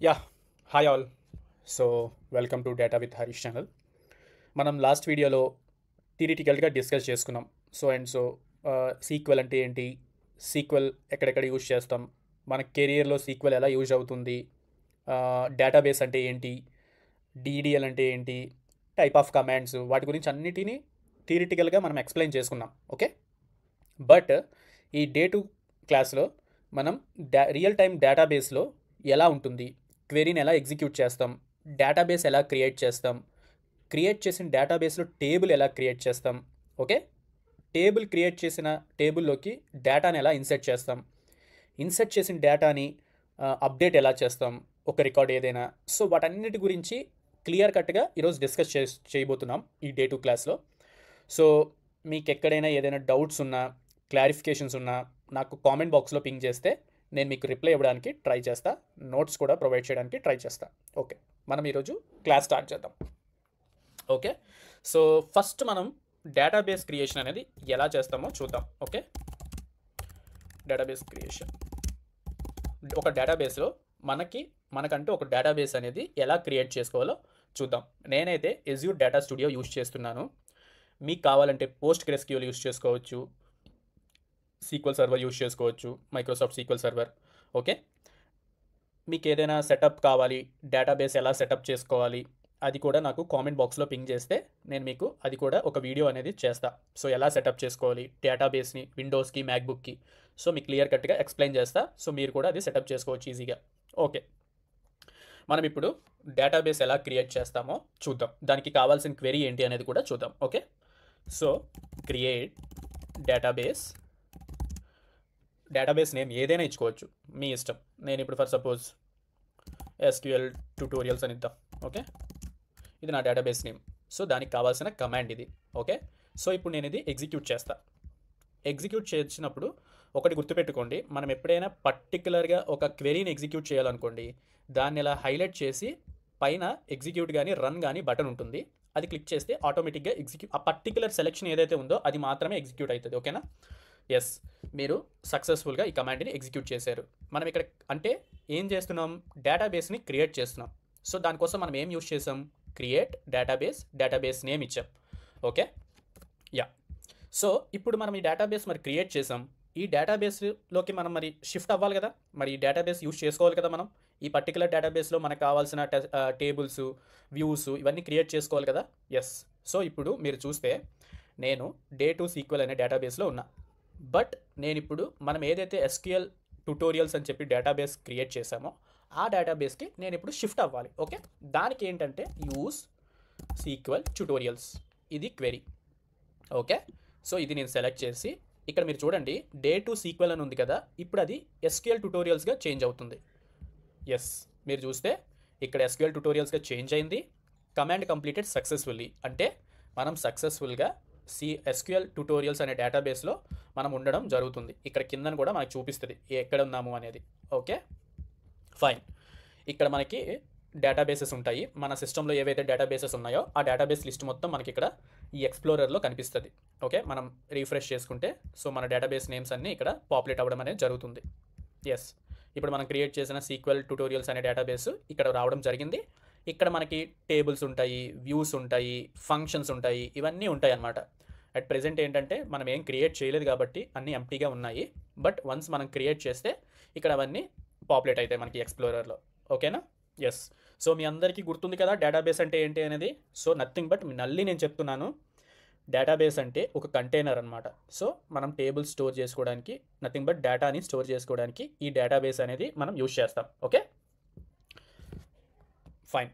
Yeah, hi all. Welcome to Data with Harish channel. మనం last వీడియోలో థియరిటికల్గా discuss చేసుకున్నాం. So sequel అంటే ఏంటి, సీక్వెల్ ఎక్కడెక్కడ యూజ్ చేస్తాం, మన కెరియర్లో సీక్వెల్ ఎలా యూజ్ అవుతుంది, డేటాబేస్ అంటే ఏంటి, డిడిఎల్ అంటే ఏంటి, టైప్ ఆఫ్ కమాండ్స్, వాటి గురించి అన్నిటినీ థియరిటికల్గా మనం ఎక్స్ప్లెయిన్ చేసుకున్నాం. ఓకే, బట్ ఈ డే 2 క్లాస్లో మనం రియల్ టైం డేటాబేస్లో ఎలా ఉంటుంది, క్వెరీని ఎలా ఎగ్జిక్యూట్ చేస్తాం, డేటాబేస్ ఎలా క్రియేట్ చేస్తాం, క్రియేట్ చేసిన డేటాబేస్లో టేబుల్ ఎలా క్రియేట్ చేస్తాం, ఓకే, టేబుల్ క్రియేట్ చేసిన టేబుల్లోకి డేటాని ఎలా ఇన్సర్ట్ చేస్తాం, ఇన్సర్ట్ చేసిన డేటాని అప్డేట్ ఎలా చేస్తాం, ఒక రికార్డ్ ఏదైనా. సో వాటన్నిటి గురించి క్లియర్ కట్గా ఈరోజు డిస్కస్ చేయబోతున్నాం ఈ డే 2 క్లాస్లో. సో మీకు ఎక్కడైనా ఏదైనా డౌట్స్ ఉన్నా, క్లారిఫికేషన్స్ ఉన్నా నాకు కామెంట్ బాక్స్లో పింగ్ చేస్తే నేను మీకు రిప్లై ఇవ్వడానికి ట్రై చేస్తా, నోట్స్ కూడా ప్రొవైడ్ చేయడానికి ట్రై చేస్తా. ఓకే, మనం ఈరోజు క్లాస్ స్టార్ట్ చేద్దాం. ఓకే, సో ఫస్ట్ మనం డేటాబేస్ క్రియేషన్ అనేది ఎలా చేస్తామో చూద్దాం. ఓకే, డేటాబేస్ క్రియేషన్, ఒక డేటాబేస్లో మనకంటూ ఒక డేటాబేస్ అనేది ఎలా క్రియేట్ చేసుకోవాలో చూద్దాం. నేనైతే ఎజ్యూర్ డేటా స్టూడియో యూజ్ చేస్తున్నాను. మీకు కావాలంటే పోస్ట్ గ్రెస్క్యూఎల్ యూజ్ చేసుకోవచ్చు, సీక్వెల్ సర్వర్ యూజ్ చేసుకోవచ్చు, మైక్రోసాఫ్ట్ సీక్వెల్ సర్వర్. ఓకే, మీకు ఏదైనా సెటప్ కావాలి, డేటాబేస్ ఎలా సెటప్ చేసుకోవాలి, అది కూడా నాకు కామెంట్ బాక్స్లో పింగ్ చేస్తే నేను మీకు అది కూడా ఒక వీడియో అనేది చేస్తా. సో ఎలా సెటప్ చేసుకోవాలి డేటాబేస్ని విండోస్కి, మ్యాక్బుక్కి, సో మీకు క్లియర్ కట్గా ఎక్స్ప్లెయిన్ చేస్తా. సో మీరు కూడా అది సెటప్ చేసుకోవచ్చు ఈజీగా. ఓకే, మనం ఇప్పుడు డేటాబేస్ ఎలా క్రియేట్ చేస్తామో చూద్దాం. దానికి కావాల్సిన క్వెరీ ఏంటి అనేది కూడా చూద్దాం. Okay, so create database name ఏదైనా ఇచ్చుకోవచ్చు, మీ ఇష్టం. నేను ఇప్పుడు ఫర్ సపోజ్ ఎస్క్యూఎల్ ట్యుటోరియల్స్ అని ఇద్దాం. ఓకే, ఇది నా డేటాబేస్ నేమ్. సో దానికి కావాల్సిన కమాండ్ ఇది. ఓకే, సో ఇప్పుడు నేను ఇది ఎగ్జిక్యూట్ చేస్తా. ఎగ్జిక్యూట్ చేసినప్పుడు ఒకటి గుర్తుపెట్టుకోండి, మనం ఎప్పుడైనా పర్టికులర్గా ఒక క్వెరీని ఎగ్జిక్యూట్ చేయాలనుకోండి, దాన్ని ఇలా హైలైట్ చేసి పైన ఎగ్జిక్యూట్ కానీ రన్ కానీ బటన్ ఉంటుంది, అది క్లిక్ చేస్తే ఆటోమేటిక్గా ఆ పర్టికులర్ సెలెక్షన్ ఏదైతే ఉందో అది మాత్రమే ఎగ్జిక్యూట్ అవుతుంది. ఓకేనా? ఎస్, మీరు సక్సెస్ఫుల్గా ఈ కమాండ్ని ఎగ్జిక్యూట్ చేశారు. మనం ఇక్కడ అంటే ఏం చేస్తున్నాం, డేటాబేస్ని క్రియేట్ చేస్తున్నాం. సో దానికోసం మనం ఏం యూజ్ చేసాం, క్రియేట్ డేటాబేస్ నేమ్ ఇచ్చాం. Okay, yeah. సో ఇప్పుడు మనం ఈ డేటాబేస్ మరి క్రియేట్ చేసాం. ఈ డేటాబేస్లోకి మనం మరి షిఫ్ట్ అవ్వాలి కదా, మరి ఈ డేటాబేస్ యూజ్ చేసుకోవాలి కదా. మనం ఈ పర్టికులర్ డేటాబేస్లో మనకు కావాల్సిన టేబుల్స్, వ్యూస్ ఇవన్నీ క్రియేట్ చేసుకోవాలి కదా. ఎస్, సో ఇప్పుడు మీరు చూస్తే నేను డే 2 సీక్వెల్ అనే డేటాబేస్లో ఉన్నా. బట్ నేను ఇప్పుడు మనం ఏదైతే ఎస్క్యూఎల్ ట్యుటోరియల్స్ అని చెప్పి డేటాబేస్ క్రియేట్ చేసామో ఆ డేటాబేస్కి నేను ఇప్పుడు షిఫ్ట్ అవ్వాలి. ఓకే, దానికి ఏంటంటే యూస్ సీక్వెల్ ట్యుటోరియల్స్, ఇది క్వెరీ. ఓకే, సో ఇది నేను సెలెక్ట్ చేసి ఇక్కడ మీరు చూడండి డే 2 సీక్వెల్ అని ఉంది కదా, ఇప్పుడు అది ఎస్క్యూఎల్ ట్యుటోరియల్స్గా చేంజ్ అవుతుంది. ఎస్, మీరు చూస్తే ఇక్కడ ఎస్క్యూఎల్ ట్యుటోరియల్స్గా చేంజ్ అయింది. కమాండ్ కంప్లీటెడ్ సక్సెస్ఫుల్లీ అంటే మనం సక్సెస్ఫుల్గా ఎస్క్యూఎల్ ట్యుటోరియల్స్ అనే డేటాబేస్లో మనం ఉండడం జరుగుతుంది. ఇక్కడ కిందను కూడా మనకు చూపిస్తుంది ఎక్కడ ఉన్నాము అనేది. Okay, fine. ఇక్కడ మనకి డేటాబేసెస్ ఉంటాయి. మన సిస్టంలో ఏవైతే డేటాబేసెస్ ఉన్నాయో ఆ డేటాబేస్ లిస్ట్ మొత్తం మనకి ఇక్కడ ఈ ఎక్స్ప్లోరర్లో కనిపిస్తుంది. ఓకే, మనం రీఫ్రెష్ చేసుకుంటే సో మన డేటాబేస్ నేమ్స్ అన్నీ ఇక్కడ పాపులేట్ అవ్వడం అనేది జరుగుతుంది. ఎస్, ఇప్పుడు మనం క్రియేట్ చేసిన సీక్వెల్ ట్యుటోరియల్స్ అనే డేటాబేస్ ఇక్కడ రావడం జరిగింది. ఇక్కడ మనకి టేబుల్స్ ఉంటాయి, వ్యూస్ ఉంటాయి, ఫంక్షన్స్ ఉంటాయి, ఇవన్నీ ఉంటాయి అన్నమాట. అట్ ప్రెజెంట్ ఏంటంటే మనం ఏం క్రియేట్ చేయలేదు కాబట్టి అన్నీ ఎంప్టీగా ఉన్నాయి. బట్ వన్స్ మనం క్రియేట్ చేస్తే ఇక్కడ అవన్నీ పాపులేట్ అవుతాయి మనకి ఎక్స్ప్లోరర్లో. ఓకేనా? ఎస్, సో మీ అందరికీ గుర్తుంది కదా డేటాబేస్ అంటే ఏంటి అనేది. సో నథింగ్ బట్ మళ్ళీ నేను చెప్తున్నాను, డేటాబేస్ అంటే ఒక కంటైనర్ అనమాట. సో మనం టేబుల్ స్టోర్ చేసుకోవడానికి, నథింగ్ బట్ డేటాని స్టోర్ చేసుకోవడానికి ఈ డేటాబేస్ అనేది మనం యూజ్ చేస్తాం. Okay, fine.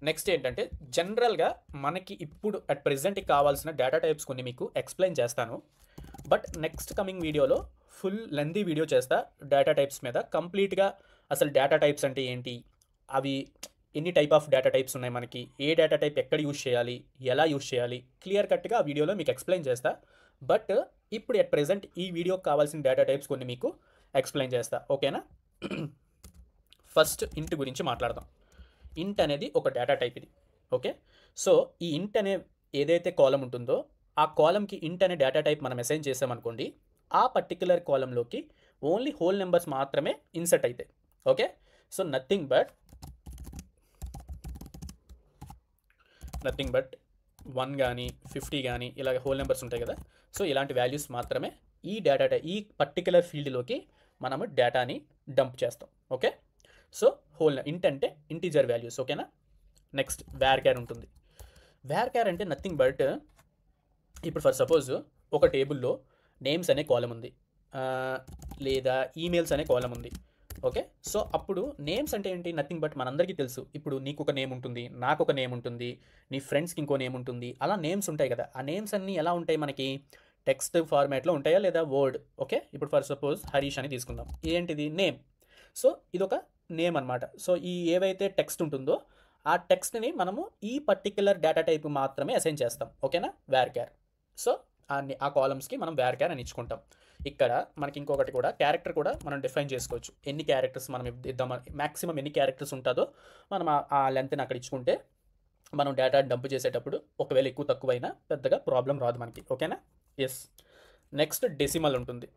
నెక్స్ట్ ఏంటంటే జనరల్గా మనకి ఇప్పుడు అట్ ప్రెజెంట్కి కావాల్సిన డేటా టైప్స్ కొన్ని మీకు ఎక్స్ప్లెయిన్ చేస్తాను. బట్ నెక్స్ట్ కమింగ్ వీడియోలో ఫుల్ లెంతీ వీడియో చేస్తా డేటా టైప్స్ మీద. కంప్లీట్గా అసలు డేటా టైప్స్ అంటే ఏంటి, అవి ఎన్ని టైప్ ఆఫ్ డేటా టైప్స్ ఉన్నాయి, మనకి ఏ డేటా టైప్ ఎక్కడ యూజ్ చేయాలి, ఎలా యూజ్ చేయాలి, క్లియర్ కట్గా ఆ వీడియోలో మీకు ఎక్స్ప్లెయిన్ చేస్తా. బట్ ఇప్పుడు అట్ ప్రెజెంట్ ఈ వీడియోకి కావాల్సిన డేటా టైప్స్ కొన్ని మీకు ఎక్స్ప్లెయిన్ చేస్తా. ఓకేనా? ఫస్ట్ ఇంట్ గురించి మాట్లాడదాం. ఇంట్ అనేది ఒక డేటా టైప్ ఇది. ఓకే, సో ఈ ఇంట్ అనే ఏదైతే కాలం ఉంటుందో ఆ కాలంకి ఇంట్ అనే డేటా టైప్ మనం అసైన్ చేసామనుకోండి, ఆ పర్టికులర్ కాలంలోకి ఓన్లీ హోల్ నెంబర్స్ మాత్రమే ఇన్సర్ట్ అవుతాయి. Okay, so nothing but nothing but 1 కానీ 50 కానీ ఇలాగ హోల్ నెంబర్స్ ఉంటాయి కదా. సో ఇలాంటి వాల్యూస్ మాత్రమే ఈ ఈ పర్టికులర్ ఫీల్డ్లోకి మనము డేటాని డంప్ చేస్తాం. ఓకే, సో ఇంట్ అంటే ఇంటీజర్ వాల్యూస్. ఓకేనా. నెక్స్ట్ varchar ఉంటుంది. varchar అంటే నథింగ్ బట్ ఇప్పుడు ఫర్ సపోజ్ ఒక టేబుల్లో నేమ్స్ అనే కాలం ఉంది, లేదా ఈమెయిల్స్ అనే కాలం ఉంది. ఓకే, సో అప్పుడు నేమ్స్ అంటే ఏంటి, నథింగ్ బట్ మనందరికీ తెలుసు. ఇప్పుడు నీకు ఒక నేమ్ ఉంటుంది, నాకు ఒక నేమ్ ఉంటుంది, నీ ఫ్రెండ్స్కి ఇంకో నేమ్ ఉంటుంది, అలా నేమ్స్ ఉంటాయి కదా. ఆ నేమ్స్ అన్నీ ఎలా ఉంటాయి మనకి, టెక్స్ట్ ఫార్మాట్లో ఉంటాయా లేదా వర్డ్. ఓకే, ఇప్పుడు ఫర్ సపోజ్ హరీష్ అని తీసుకుందాం. ఏంటిది నేమ్. సో ఇదొక నేమ్ అనమాట. సో ఈ ఏవైతే టెక్స్ట్ ఉంటుందో ఆ టెక్స్ట్ని మనము ఈ పర్టిక్యులర్ డేటా టైప్ మాత్రమే అసైన్ చేస్తాం. ఓకేనా, varchar. సో ఆ కాలమ్స్కి మనం varchar అని ఇచ్చుకుంటాం. ఇక్కడ మనకి ఇంకొకటి కూడా క్యారెక్టర్ కూడా మనం డిఫైన్ చేసుకోవచ్చు. ఎన్ని క్యారెక్టర్స్ మనం ఇద్దాం, మ్యాక్సిమం ఎన్ని క్యారెక్టర్స్ ఉంటుందో మనం ఆ లెంత్ని అక్కడ ఇచ్చుకుంటే మనం డేటా డంప్ చేసేటప్పుడు ఒకవేళ ఎక్కువ తక్కువైనా పెద్దగా ప్రాబ్లం రాదు మనకి. ఓకేనా. ఎస్. నెక్స్ట్ డెసిమల్ ఉంటుంది.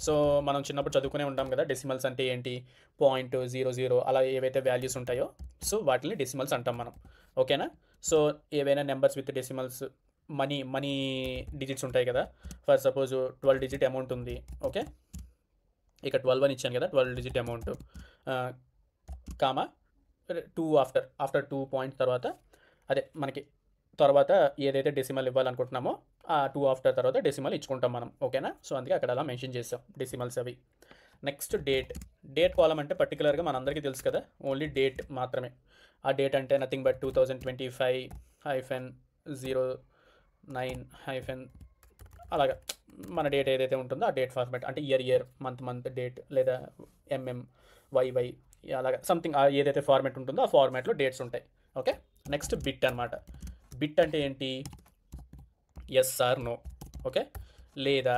సో మనం చిన్నప్పుడు చదువుకునే ఉంటాం కదా, డెసిమల్స్ అంటే ఏంటి, 0.00 అలా ఏవైతే వాల్యూస్ ఉంటాయో సో వాటిని డెసిమల్స్ అంటాం మనం. ఓకేనా. సో ఏవైనా numbers with decimals, money digits ఉంటాయి కదా. ఫర్ సపోజ్ 12 డిజిట్ అమౌంట్ ఉంది. ఓకే, ఇక 12 అని ఇచ్చాను కదా, 12 digit amount comma 2 after 2 point తర్వాత అదే మనకి తర్వాత ఏదైతే డెసిమల్ ఇవ్వాలనుకుంటున్నామో ఆ 2 ఆఫ్టర్ తర్వాత డెసిమల్ ఇచ్చుకుంటాం మనం. ఓకేనా. సో అందుకే అక్కడ అలా మెన్షన్ చేస్తాం డెసిమల్స్ అవి. నెక్స్ట్ డేట్ కాలం అంటే పర్టికులర్గా మనందరికీ తెలుసు కదా, ఓన్లీ డేట్ మాత్రమే. ఆ డేట్ అంటే నథింగ్ బట్ 2025-09- అలాగా మన డేట్ ఏదైతే ఉంటుందో ఆ డేట్ ఫార్మాట్ అంటే ఇయర్, మంత్ డేట్, లేదా YY అలాగా సంథింగ్ ఏదైతే ఫార్మాట్ ఉంటుందో ఆ ఫార్మాట్లో డేట్స్ ఉంటాయి. ఓకే. నెక్స్ట్ బిట్ అనమాట. బిట్ అంటే ఏంటి, ఎస్ ఆర్ నో. ఓకే, లేదా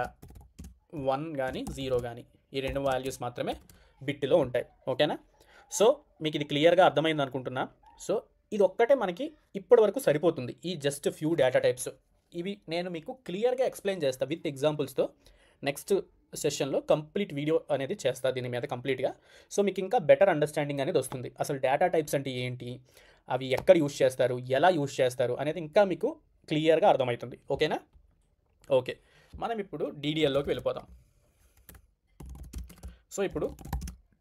1 కానీ 0 కానీ ఈ 2 వాల్యూస్ మాత్రమే బిట్లో ఉంటాయి. ఓకేనా. సో మీకు ఇది క్లియర్గా అర్థమైంది అనుకుంటున్నా. సో ఇది ఒక్కటే మనకి ఇప్పటి వరకు సరిపోతుంది, ఈ జస్ట్ ఫ్యూ డేటా టైప్స్. ఇవి నేను మీకు క్లియర్గా ఎక్స్ప్లెయిన్ చేస్తాను విత్ ఎగ్జాంపుల్స్తో. నెక్స్ట్ సెషన్లో కంప్లీట్ వీడియో అనేది చేస్తా దీని మీద కంప్లీట్గా. సో మీకు ఇంకా బెటర్ అండర్స్టాండింగ్ అనేది వస్తుంది. అసలు డేటా టైప్స్ అంటే ఏంటి, అవి ఎక్కడ యూజ్ చేస్తారు, ఎలా యూజ్ చేస్తారు అనేది ఇంకా మీకు క్లియర్గా అర్థమవుతుంది. ఓకేనా. ఓకే, మనం ఇప్పుడు DDLలోకి వెళ్ళిపోదాం. సో ఇప్పుడు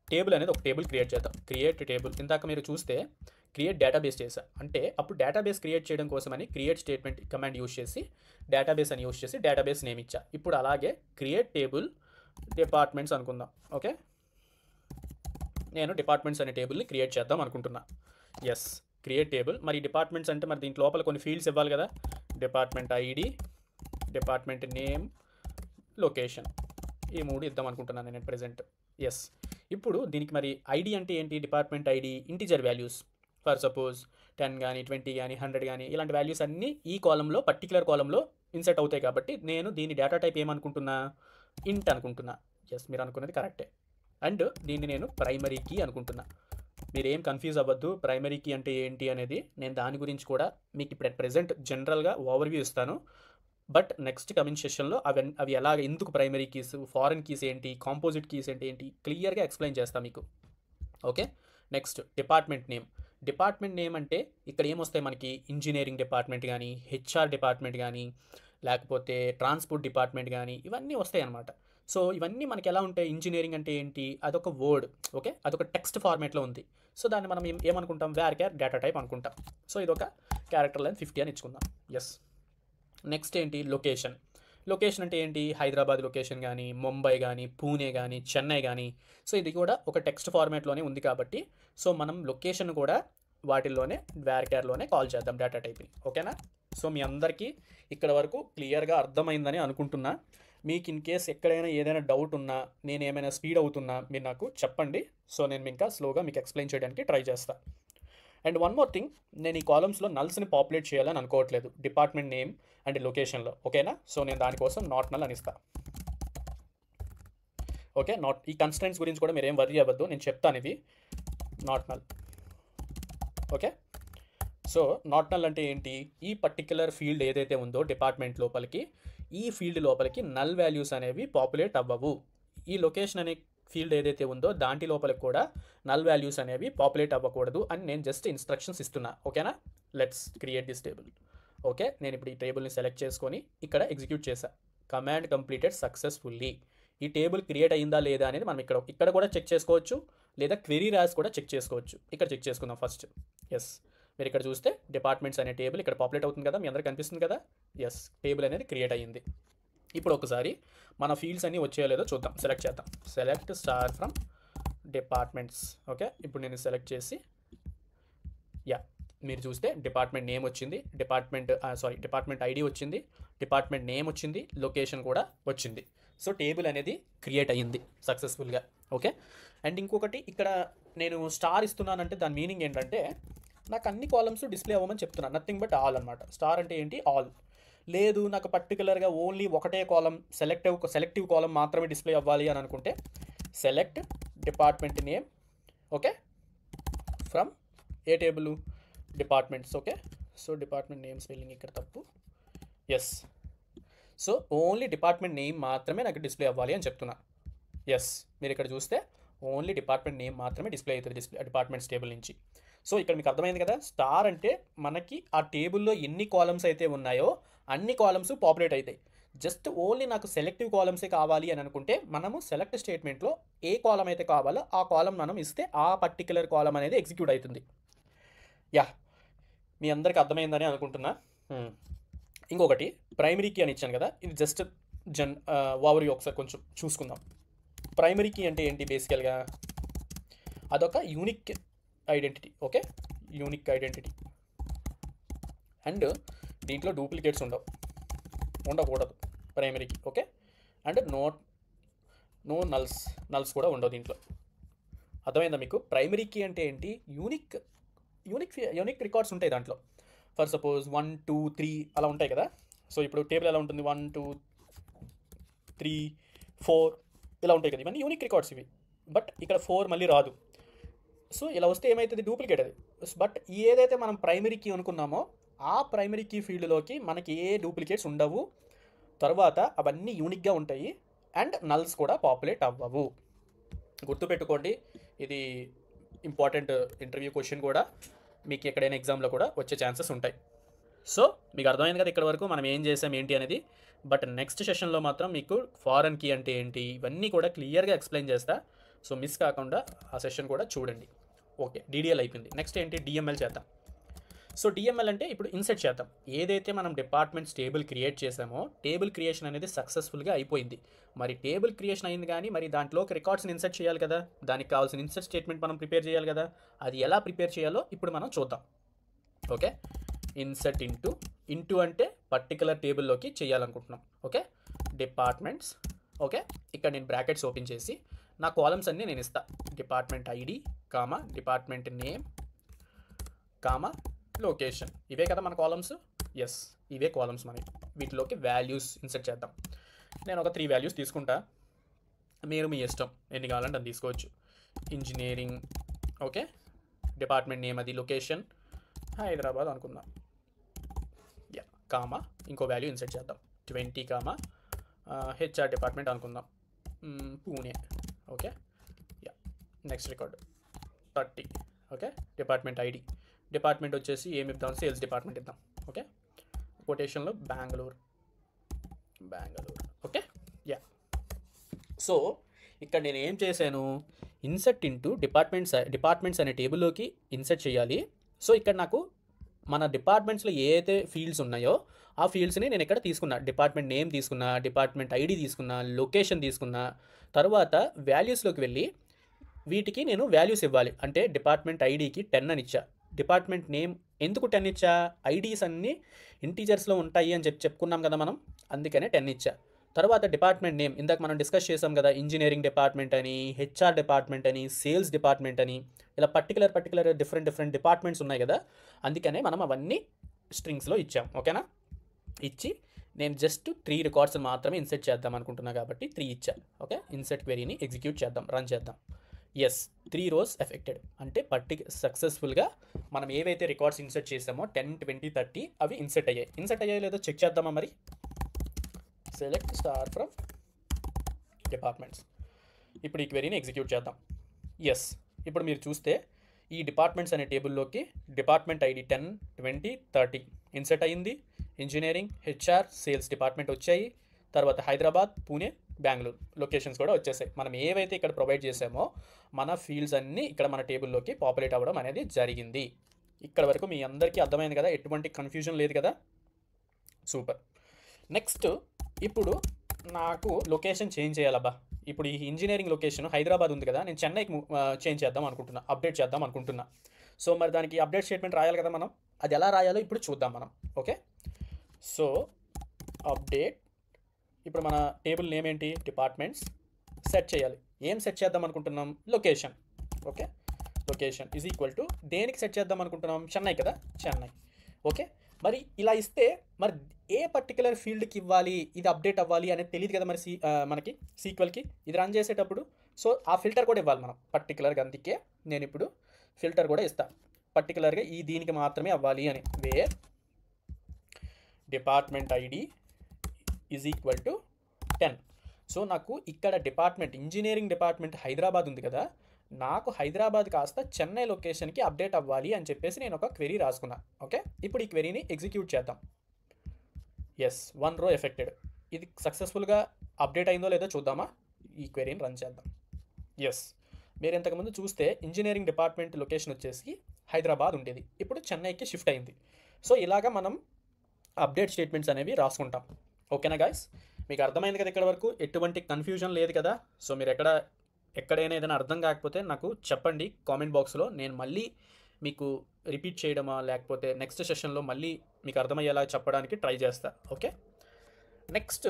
టేబుల్ అనేది ఒక టేబుల్ క్రియేట్ చేద్దాం. Create table. ఇందాక మీరు చూస్తే క్రియేట్ డేటాబేస్ చేసా అంటే అప్పుడు డేటాబేస్ క్రియేట్ చేయడం కోసమని క్రియేట్ స్టేట్మెంట్ కమాండ్ యూజ్ చేసి డేటాబేస్ అని యూజ్ చేసి డేటాబేస్ నేమ్ ఇచ్చా. ఇప్పుడు అలాగే క్రియేట్ టేబుల్ డిపార్ట్మెంట్స్ అనుకుందాం. ఓకే, నేను డిపార్ట్మెంట్స్ అనే టేబుల్ని క్రియేట్ చేద్దాం అనుకుంటున్నా. Yes, create table. మరి డిపార్ట్మెంట్స్ అంటే మరి దీంట్లో లోపల కొన్ని ఫీల్డ్స్ ఇవ్వాలి కదా. Department ID, department name, location, ఈ 3 ఇద్దాం అనుకుంటున్నాను నేను ప్రెజెంట్. ఎస్. ఇప్పుడు దీనికి మరి ఐడి అంటే ఏంటి, department ID integer values. For suppose 10 కానీ 20 కానీ 100 కానీ ఇలాంటి వాల్యూస్ అన్నీ ఈ కాలంలో పర్టికులర్ కాలంలో ఇన్సర్ట్ అవుతాయి. కాబట్టి నేను దీని డేటా టైప్ ఏమనుకుంటున్నా, ఇంట్ అనుకుంటున్నా. ఎస్, మీరు అనుకున్నది కరెక్టే. అండ్ దీన్ని నేను ప్రైమరీ కీ అనుకుంటున్నా. మీరు ఏం కన్ఫ్యూజ్ అవ్వద్దు, ప్రైమరీ కీ అంటే ఏంటి అనేది నేను దాని గురించి కూడా మీకు ఇప్పుడు ప్రెజెంట్ జనరల్గా ఓవర్వ్యూ ఇస్తాను. బట్ నెక్స్ట్ కమింగ్ సెషన్లో అవి ఎలాగ, ఎందుకు ప్రైమరీ కీస్, ఫారెన్ కీస్ ఏంటి, కాంపోజిట్ కీస్ ఏంటి క్లియర్గా ఎక్స్ప్లెయిన్ చేస్తాను మీకు. Okay. Next department name. Department name అంటే ఇక్కడ ఏమొస్తాయి మనకి, ఇంజనీరింగ్ డిపార్ట్మెంట్ కానీ, HR డిపార్ట్మెంట్ కానీ, లేకపోతే ట్రాన్స్పోర్ట్ డిపార్ట్మెంట్ కానీ ఇవన్నీ వస్తాయి అన్నమాట. సో ఇవన్నీ మనకి ఎలా ఉంటాయి, ఇంజనీరింగ్ అంటే ఏంటి, అదొక వర్డ్. ఓకే, అదొక టెక్స్ట్ ఫార్మేట్లో ఉంది. సో దాన్ని మనం ఏమనుకుంటాం, varchar డేటా టైప్ అనుకుంటాం. సో ఇదొక క్యారెక్టర్ లెంత్ 50 అని ఇచ్చుకుందాం. ఎస్. నెక్స్ట్ ఏంటి, లొకేషన్. లొకేషన్ అంటే ఏంటి, హైదరాబాద్ లొకేషన్ కానీ, ముంబై కానీ, పూణే కానీ, చెన్నై కానీ. సో ఇది కూడా ఒక టెక్స్ట్ ఫార్మాట్లోనే ఉంది కాబట్టి సో మనం లొకేషన్ కూడా వాటిల్లోనే varcharలోనే కాల్ చేద్దాం డేటా టైప్ని. ఓకేనా. సో మీ అందరికీ ఇక్కడ వరకు క్లియర్గా అర్థమైందని అనుకుంటున్నా. మీకు ఇన్ కేస్ ఎక్కడైనా ఏదైనా డౌట్ ఉన్నా, నేను ఏమైనా స్పీడ్ అవుతున్నా మీరు నాకు చెప్పండి. సో నేను ఇంకా స్లోగా మీకు ఎక్స్ప్లెయిన్ చేయడానికి ట్రై చేస్తాను. అండ్ వన్ మోర్ థింగ్, నేను ఈ కాలమ్స్లో నల్స్ని పాపులేట్ చేయాలని అనుకోవట్లేదు డిపార్ట్మెంట్ నేమ్ అండ్ లొకేషన్లో. ఓకేనా. సో నేను దానికోసం నాట్ నల్ అని ఇస్తాను. ఓకే, ఈ కన్స్ట్రెంట్స్ గురించి కూడా మీరు ఏం వర్రీ అవ్వద్దు, నేను చెప్తాను. ఇది not null. Okay. So not null అంటే ఏంటి, ఈ పర్టిక్యులర్ ఫీల్డ్ ఏదైతే ఉందో డిపార్ట్మెంట్ లోపలికి, ఈ ఫీల్డ్ లోపలికి నల్ వాల్యూస్ అనేవి పాపులేట్ అవ్వవు. ఈ లొకేషన్ అనే ఫీల్డ్ ఏదైతే ఉందో దాంటి లోపలికి కూడా నల్ వాల్యూస్ అనేవి పాపులేట్ అవ్వకూడదు అని నేను జస్ట్ ఇన్స్ట్రక్షన్స్ ఇస్తున్నా. ఓకేనా? Let's create this table. Okay, నేను ఇప్పుడు ఈ టేబుల్ని సెలెక్ట్ చేసుకొని ఇక్కడ ఎగ్జిక్యూట్ చేశా. Command completed successfully. ఈ టేబుల్ క్రియేట్ అయిందా లేదా అనేది మనం ఇక్కడ కూడా చెక్ చేసుకోవచ్చు, లేదా క్వెరీ రాసి కూడా చెక్ చేసుకోవచ్చు. ఇక్కడ చెక్ చేసుకుందాం ఫస్ట్. ఎస్, మీరు ఇక్కడ చూస్తే డిపార్ట్మెంట్స్ అనే టేబుల్ ఇక్కడ పాపులేట్ అవుతుంది కదా, మీ అందరికి కనిపిస్తుంది కదా. ఎస్, టేబుల్ అనేది క్రియేట్ అయ్యింది. ఇప్పుడు ఒకసారి మన ఫీల్డ్స్ అన్నీ వచ్చాయో లేదో చూద్దాం. సెలెక్ట్ చేద్దాం. Select star from departments. Okay, ఇప్పుడు నేను సెలెక్ట్ చేసి మీరు చూస్తే డిపార్ట్మెంట్ నేమ్ వచ్చింది, డిపార్ట్మెంట్ ఐడి వచ్చింది, డిపార్ట్మెంట్ నేమ్ వచ్చింది, లొకేషన్ కూడా వచ్చింది. సో టేబుల్ అనేది క్రియేట్ అయ్యింది సక్సెస్ఫుల్గా. ఓకే, అండ్ ఇంకొకటి ఇక్కడ నేను స్టార్ ఇస్తున్నానంటే దాని మీనింగ్ ఏంటంటే నాకు అన్ని కాలమ్స్ డిస్ప్లే అవ్వమని చెప్తున్నాను. నథింగ్ బట్ ఆల్ అనమాట. స్టార్ అంటే ఏంటి? ఆల్. లేదు, నాకు పర్టికులర్గా ఓన్లీ ఒకటే కాలం సెలెక్టివ్ కాలం మాత్రమే డిస్ప్లే అవ్వాలి అని అనుకుంటే select department name. Okay, from ఏ table? Departments. Okay, so department name spelling ఇక్కడ తప్పు. Yes, so only department name మాత్రమే నాకు డిస్ప్లే అవ్వాలి అని చెప్తున్నా. ఎస్, మీరు ఇక్కడ చూస్తే ఓన్లీ డిపార్ట్మెంట్ నేమ్ మాత్రమే డిస్ప్లే అవుతుంది డిపార్ట్మెంట్స్ టేబుల్ నుంచి. సో ఇక్కడ మీకు అర్థమైంది కదా, స్టార్ అంటే మనకి ఆ టేబుల్లో ఎన్ని కాలమ్స్ అయితే ఉన్నాయో అన్ని కాలమ్స్ పాపులేట్ అవుతాయి. జస్ట్ ఓన్లీ నాకు సెలెక్టివ్ కాలమ్సే కావాలి అని అనుకుంటే మనము సెలెక్ట్ స్టేట్మెంట్లో ఏ కాలం అయితే కావాలో ఆ కాలం మనం ఇస్తే ఆ పర్టికులర్ కాలం అనేది ఎగ్జిక్యూట్ అవుతుంది. మీ అందరికి అర్థమైందని అనుకుంటున్నా. ఇంకొకటి ప్రైమరీ కీ అని ఇచ్చాను కదా, ఇది జస్ట్ ఓవర్వ్యూ ఒకసారి కొంచెం చూసుకుందాం. ప్రైమరీ కీ అంటే ఏంటి? బేసికల్గా అదొక unique identity. Okay, unique identity. And దీంట్లో డూప్లికేట్స్ ఉండకూడదు ప్రైమరీకి. ఓకే, అండ్ నో నల్స్ కూడా ఉండవు దీంట్లో. అర్థమైందా మీకు? ప్రైమరీ కీ అంటే ఏంటి? యూనిక్ రికార్డ్స్ ఉంటాయి దాంట్లో. ఫర్ సపోజ్ 1 2 3 అలా ఉంటాయి కదా. సో ఇప్పుడు టేబుల్ ఎలా ఉంటుంది? 1 2 3 4 ఇలా ఉంటాయి కదా, ఇవన్నీ యూనిక్ రికార్డ్స్ ఇవి. బట్ ఇక్కడ 4 మళ్ళీ రాదు. సో ఇలా వస్తే ఏమవుతుంది? డూప్లికేట్ అది. బట్ ఏదైతే మనం ప్రైమరీ కీ అనుకున్నామో ఆ ప్రైమరీ కీ ఫీల్డ్లోకి మనకి ఏ డూప్లికేట్స్ ఉండవు. తర్వాత అవన్నీ యూనిక్గా ఉంటాయి అండ్ నల్స్ కూడా పాపులేట్ అవ్వవు. గుర్తుపెట్టుకోండి, ఇది ఇంపార్టెంట్ ఇంటర్వ్యూ క్వశ్చన్ కూడా, మీకు ఎక్కడైనా ఎగ్జామ్లో కూడా వచ్చే ఛాన్సెస్ ఉంటాయి. సో మీకు అర్థమైంది కదా ఇక్కడ వరకు మనం ఏం చేసాం ఏంటి అనేది. బట్ నెక్స్ట్ సెషన్లో మాత్రం మీకు ఫారెన్ కీ అంటే ఏంటి ఇవన్నీ కూడా క్లియర్గా ఎక్స్ప్లెయిన్ చేస్తా. సో మిస్ కాకుండా ఆ సెషన్ కూడా చూడండి. ఓకే, డిడిఎల్ అయిపోయింది. నెక్స్ట్ ఏంటి? డిఎంఎల్ చేద్దాం. సో డిఎంఎల్ అంటే ఇప్పుడు ఇన్సర్ట్ చేద్దాం. ఏదైతే మనం డిపార్ట్మెంట్స్ టేబుల్ క్రియేట్ చేసామో టేబుల్ క్రియేషన్ అనేది సక్సెస్ఫుల్గా అయిపోయింది. మరి టేబుల్ క్రియేషన్ అయింది కానీ మరి దాంట్లోకి రికార్డ్స్ని ఇన్సర్ట్ చేయాలి కదా, దానికి కావాల్సిన ఇన్సర్ట్ స్టేట్మెంట్ మనం ప్రిపేర్ చేయాలి కదా. అది ఎలా ప్రిపేర్ చేయాలో ఇప్పుడు మనం చూద్దాం. ఓకే, ఇన్సర్ట్ ఇంటూ అంటే పర్టికులర్ టేబుల్లోకి చేయాలనుకుంటున్నాం. Okay, departments. ఓకే, ఇక్కడ నేను బ్రాకెట్స్ ఓపెన్ చేసి నా కాలమ్స్ అన్నీ నేను ఇస్తా. Department ID comma department name comma location. ఇవే కదా మన కాలమ్స్. ఎస్, ఇవే కాలమ్స్ మనకి. వీటిలోకి వాల్యూస్ ఇన్సర్ట్ చేద్దాం. నేను ఒక 3 వాల్యూస్ తీసుకుంటా, మీరు మీ ఇష్టం ఎన్ని కావాలంటే అది తీసుకోవచ్చు. ఇంజనీరింగ్. ఓకే, డిపార్ట్మెంట్ నేమ్ అది, లొకేషన్ హైదరాబాద్ అనుకుందాం. కామా ఇంకో వాల్యూ ఇన్సర్ట్ చేద్దాం. 20 కామా హెచ్ఆర్ డిపార్ట్మెంట్ అనుకుందాం, Pune. Okay, next record 30. Okay, department ID, department వచ్చేసి ఏమి ఇద్దాం? సేల్స్ డిపార్ట్మెంట్ ఇద్దాం. ఓకే, కొటేషన్లో బెంగళూరు. ఓకే, సో ఇక్కడ నేను ఏం చేశాను? ఇన్సర్ట్ ఇంటూ డిపార్ట్మెంట్స్ అనే టేబుల్లోకి ఇన్సర్ట్ చేయాలి. సో ఇక్కడ నాకు మన డిపార్ట్మెంట్స్లో ఏ అయితే ఫీల్డ్స్ ఉన్నాయో ఆ ఫీల్డ్స్ని నేను ఇక్కడ తీసుకున్నా. డిపార్ట్మెంట్ నేమ్ తీసుకున్నా, డిపార్ట్మెంట్ ఐడి తీసుకున్నా, లొకేషన్ తీసుకున్నా. తర్వాత వాల్యూస్లోకి వెళ్ళి వీటికి నేను వాల్యూస్ ఇవ్వాలి. అంటే డిపార్ట్మెంట్ ఐడికి 10 అని ఇచ్చా. డిపార్ట్మెంట్ నేమ్ ఎందుకు 10 ఇచ్చా? ఐడీస్ అన్నీ ఇంటీజర్స్లో ఉంటాయి అని చెప్పుకున్నాం కదా మనం, అందుకనే 10 ఇచ్చా. తర్వాత డిపార్ట్మెంట్ నేమ్ ఇందాక మనం డిస్కస్ చేసాం కదా, ఇంజనీరింగ్ డిపార్ట్మెంట్ అని, హెచ్ఆర్ డిపార్ట్మెంట్ అని, సేల్స్ డిపార్ట్మెంట్ అని, ఇలా పర్టికులర్ డిఫరెంట్ డిపార్ట్మెంట్స్ ఉన్నాయి కదా, అందుకనే మనం అవన్నీ స్ట్రింగ్స్లో ఇచ్చాం. ఓకేనా? ఇచ్చి నేను జస్ట్ 3 రికార్డ్స్ మాత్రమే ఇన్సర్ట్ చేద్దాం అనుకుంటున్నా కాబట్టి 3 ఇచ్చా. ఓకే, ఇన్సర్ట్ క్వెరీని ఎగ్జిక్యూట్ చేద్దాం, రన్ చేద్దాం. Yes, 3 rows affected. అంటే సక్సెస్ఫుల్గా మనం ఏవైతే రికార్డ్స్ ఇన్సర్ట్ చేసామో 10 20 30 అవి ఇన్సర్ట్ అయ్యాయి లేదో చెక్ చేద్దామా మరి. Select star from departments. ఇప్పుడు ఈ క్వెరీని ఎగ్జిక్యూట్ చేద్దాం. ఎస్, ఇప్పుడు మీరు చూస్తే ఈ డిపార్ట్మెంట్స్ అనే టేబుల్లోకి డిపార్ట్మెంట్ ఐడి 10, 20, 30 ఇన్సెట్ అయ్యింది. ఇంజనీరింగ్, హెచ్ఆర్, సేల్స్ డిపార్ట్మెంట్ వచ్చాయి. తర్వాత హైదరాబాద్, పూణే, బెంగళూరు లొకేషన్స్ కూడా వచ్చేసాయి. మనం ఏవైతే ఇక్కడ ప్రొవైడ్ చేసామో మన ఫీల్డ్స్ అన్నీ ఇక్కడ మన టేబుల్లోకి పాపులేట్ అవ్వడం అనేది జరిగింది. ఇక్కడ వరకు మీ అందరికీ అర్థమైంది కదా, ఎటువంటి కన్ఫ్యూజన్ లేదు కదా. సూపర్. నెక్స్ట్ ఇప్పుడు నాకు లొకేషన్ చేంజ్ చేయాలబ్బా. ఇప్పుడు ఈ ఇంజనీరింగ్ లొకేషన్ హైదరాబాద్ ఉంది కదా, నేను చెన్నైకి చేంజ్ చేద్దాం అనుకుంటున్నా, అప్డేట్ చేద్దాం అనుకుంటున్నా. సో మరి దానికి అప్డేట్ స్టేట్మెంట్ రాయాలి కదా మనం. అది ఎలా రాయాలో ఇప్పుడు చూద్దాం మనం. ఓకే, సో అప్డేట్, ఇప్పుడు మన టేబుల్ నేమ్ ఏంటి, డిపార్ట్మెంట్స్ సెట్ చేయాలి. ఏం సెట్ చేద్దాం అనుకుంటున్నాం, location. Okay, location is equal to దేనికి సెట్ చేద్దాం అనుకుంటున్నాం, చెన్నై కదా, చెన్నై. ఓకే, మరి ఇలా ఇస్తే మరి ఏ పర్టికులర్ ఫీల్డ్కి ఇవ్వాలి, ఇది అప్డేట్ అవ్వాలి అనేది తెలియదు కదా మరి మనకి సీక్వెల్కి ఇది రన్ చేసేటప్పుడు. సో ఆ ఫిల్టర్ కూడా ఇవ్వాలి మనం పర్టికులర్గా. అందుకే నేను ఇప్పుడు ఫిల్టర్ కూడా ఇస్తాను పర్టికులర్గా, ఈ దీనికి మాత్రమే అవ్వాలి అని. Where department ID is equal to 10. So నాకు ఇక్కడ డిపార్ట్మెంట్, ఇంజనీరింగ్ డిపార్ట్మెంట్ హైదరాబాద్ ఉంది కదా, నాకు హైదరాబాద్ కాస్త చెన్నై లొకేషన్కి అప్డేట్ అవ్వాలి అని చెప్పేసి నేను ఒక క్వెరీ రాసుకున్నా. ఓకే, ఇప్పుడు ఈ క్వెరీని ఎగ్జిక్యూట్ చేద్దాం. ఎస్, 1 రో ఎఫెక్టెడ్. ఇది సక్సెస్ఫుల్గా అప్డేట్ అయిందో లేదో చూద్దామా. ఈ క్వెరీని రన్ చేద్దాం. ఎస్, మీరు ఇంతకుముందు చూస్తే ఇంజనీరింగ్ డిపార్ట్మెంట్ లొకేషన్ వచ్చేసి హైదరాబాద్ ఉండేది, ఇప్పుడు చెన్నైకి షిఫ్ట్ అయింది. సో ఇలాగా మనం అప్డేట్ స్టేట్మెంట్స్ అనేవి రాసుకుంటాం. ఓకేనా గాయస్, మీకు అర్థమైంది కదా ఇక్కడ వరకు, ఎటువంటి కన్ఫ్యూజన్ లేదు కదా. సో మీరు ఎక్కడైనా ఏదైనా అర్థం కాకపోతే నాకు చెప్పండి కామెంట్ బాక్స్లో, నేను మళ్ళీ మీకు రిపీట్ చేయడమా లేకపోతే నెక్స్ట్ సెషన్లో మళ్ళీ మీకు అర్థమయ్యేలా చెప్పడానికి ట్రై చేస్తా. Okay, next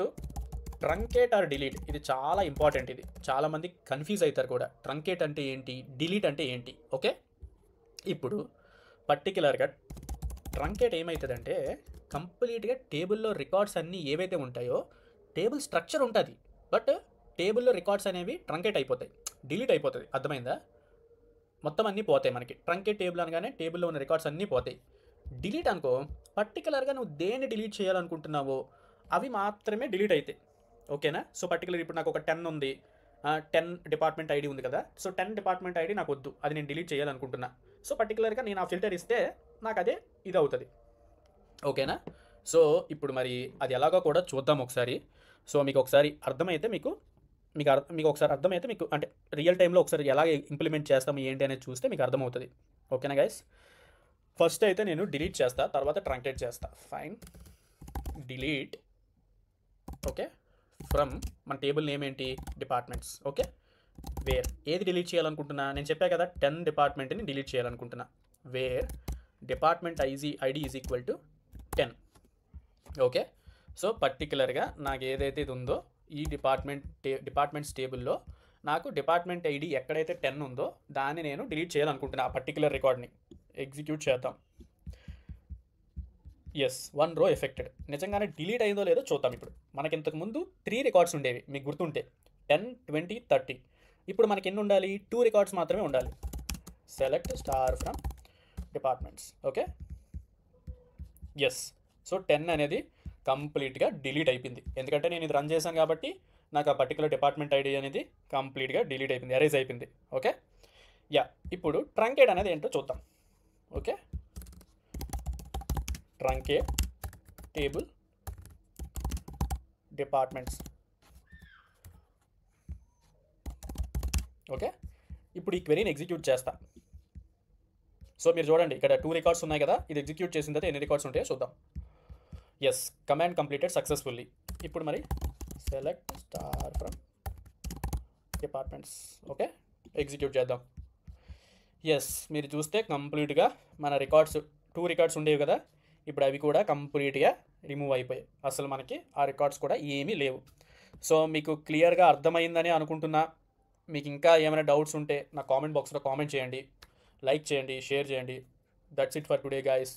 truncate or delete, ఇది చాలా ఇంపార్టెంట్. ఇది చాలామంది కన్ఫ్యూజ్ అవుతారు కూడా, ట్రంకేట్ అంటే ఏంటి, డిలీట్ అంటే ఏంటి. ఓకే, ఇప్పుడు పర్టికులర్గా ట్రంకేట్ ఏమవుతుందంటే కంప్లీట్గా టేబుల్లో రికార్డ్స్ అన్నీ ఏవైతే ఉంటాయో, టేబుల్ స్ట్రక్చర్ ఉంటుంది బట్ టేబుల్లో రికార్డ్స్ అనేవి ట్రంకేట్ అయిపోతాయి, డిలీట్ అయిపోతుంది. అర్థమైందా, మొత్తం అన్నీ పోతాయి మనకి. ట్రంకేట్ టేబుల్ అనగానే టేబుల్లో ఉన్న రికార్డ్స్ అన్నీ పోతాయి. డిలీట్ అనుకో, పర్టికులర్గా నువ్వు దేన్ని డిలీట్ చేయాలనుకుంటున్నావో అవి మాత్రమే డిలీట్ అవుతాయి. ఓకేనా, సో పర్టికులర్ ఇప్పుడు నాకు ఒక 10 ఉంది, 10 డిపార్ట్మెంట్ ఐడి ఉంది కదా, సో 10 డిపార్ట్మెంట్ ఐడి నాకు వద్దు, అది నేను డిలీట్ చేయాలనుకుంటున్నా. సో పర్టికులర్గా నేను ఆ ఫిల్టర్ ఇస్తే నాకు అదే ఇది అవుతుంది. ఓకేనా, సో ఇప్పుడు మరి అది ఎలాగో కూడా చూద్దాం ఒకసారి. సో మీకు ఒకసారి అర్థమైతే మీకు ఒకసారి అర్థమైతే మీకు అంటే రియల్ టైంలో ఒకసారి ఎలా ఇంప్లిమెంట్ చేస్తాము ఏంటి అనేది చూస్తే మీకు అర్థమవుతుంది. ఓకేనా గైస్, ఫస్ట్ అయితే నేను డిలీట్ చేస్తా, తర్వాత ట్రంకేట్ చేస్తా. Fine, delete. ఓకే, ఫ్రమ్ మన టేబుల్ నేమ్ ఏంటి, డిపార్ట్మెంట్స్. ఓకే, వేర్ ఏది డిలీట్ చేయాలనుకుంటున్నా, నేను చెప్పా కదా 10 డిపార్ట్మెంట్ని డిలీట్ చేయాలనుకుంటున్నా. Where department ID is equal to 10. Okay, so పర్టికులర్గా నాకు ఏదైతే ఇది ఉందో ఈ డిపార్ట్మెంట్స్ టేబుల్లో నాకు డిపార్ట్మెంట్ ఐడి ఎక్కడైతే 10 ఉందో దాన్ని నేను డిలీట్ చేయాలనుకుంటున్నా, ఆ పర్టికులర్ రికార్డ్ని. ఎగ్జిక్యూట్ చేద్దాం. ఎస్, 1 రో ఎఫెక్టెడ్. నిజంగానే డిలీట్ అయిందో లేదో చూద్దాం. ఇప్పుడు మనకి ఇంతకుముందు 3 రికార్డ్స్ ఉండేవి మీకు గుర్తుంటే, 10, 20, 30. ఇప్పుడు మనకి ఎన్ని ఉండాలి, 2 రికార్డ్స్ మాత్రమే ఉండాలి. Select star from departments. Okay, yes, so 10 అనేది కంప్లీట్గా డిలీట్ అయిపోయింది, ఎందుకంటే నేను ఇది రన్ చేశాను కాబట్టి నాకు ఆ పర్టికులర్ డిపార్ట్మెంట్ ఐడి అనేది కంప్లీట్గా డిలీట్ అయిపోయింది, ఎరేజ్ అయిపోయింది. ఓకే, యా, ఇప్పుడు ట్రంకేట్ అనేది ఏంటో చూద్దాం. Okay, truncate table departments. Okay, ఇప్పుడు ఈ క్వెరీని ఎగ్జిక్యూట్ చేస్తా. సో మీరు చూడండి ఇక్కడ 2 రికార్డ్స్ ఉన్నాయి కదా, ఇది ఎగ్జిక్యూట్ చేసిన తర్వాత ఎన్ని రికార్డ్స్ ఉంటాయో చూద్దాం. Yes, command completed successfully. ఇప్పుడు మరి select star from departments. Okay, execute చేద్దాం. ఎస్, మీరు చూస్తే కంప్లీట్గా మన రికార్డ్స్ 2 రికార్డ్స్ ఉండేవి కదా, ఇప్పుడు అవి కూడా కంప్లీట్గా రిమూవ్ అయిపోయాయి, అసలు మనకి ఆ రికార్డ్స్ కూడా ఏమీ లేవు. సో మీకు క్లియర్గా అర్థమైందని అనుకుంటున్నా. మీకు ఇంకా ఏమైనా డౌట్స్ ఉంటే నా కామెంట్ బాక్స్లో కామెంట్ చేయండి, లైక్ చేయండి, షేర్ చేయండి. That's it for today guys.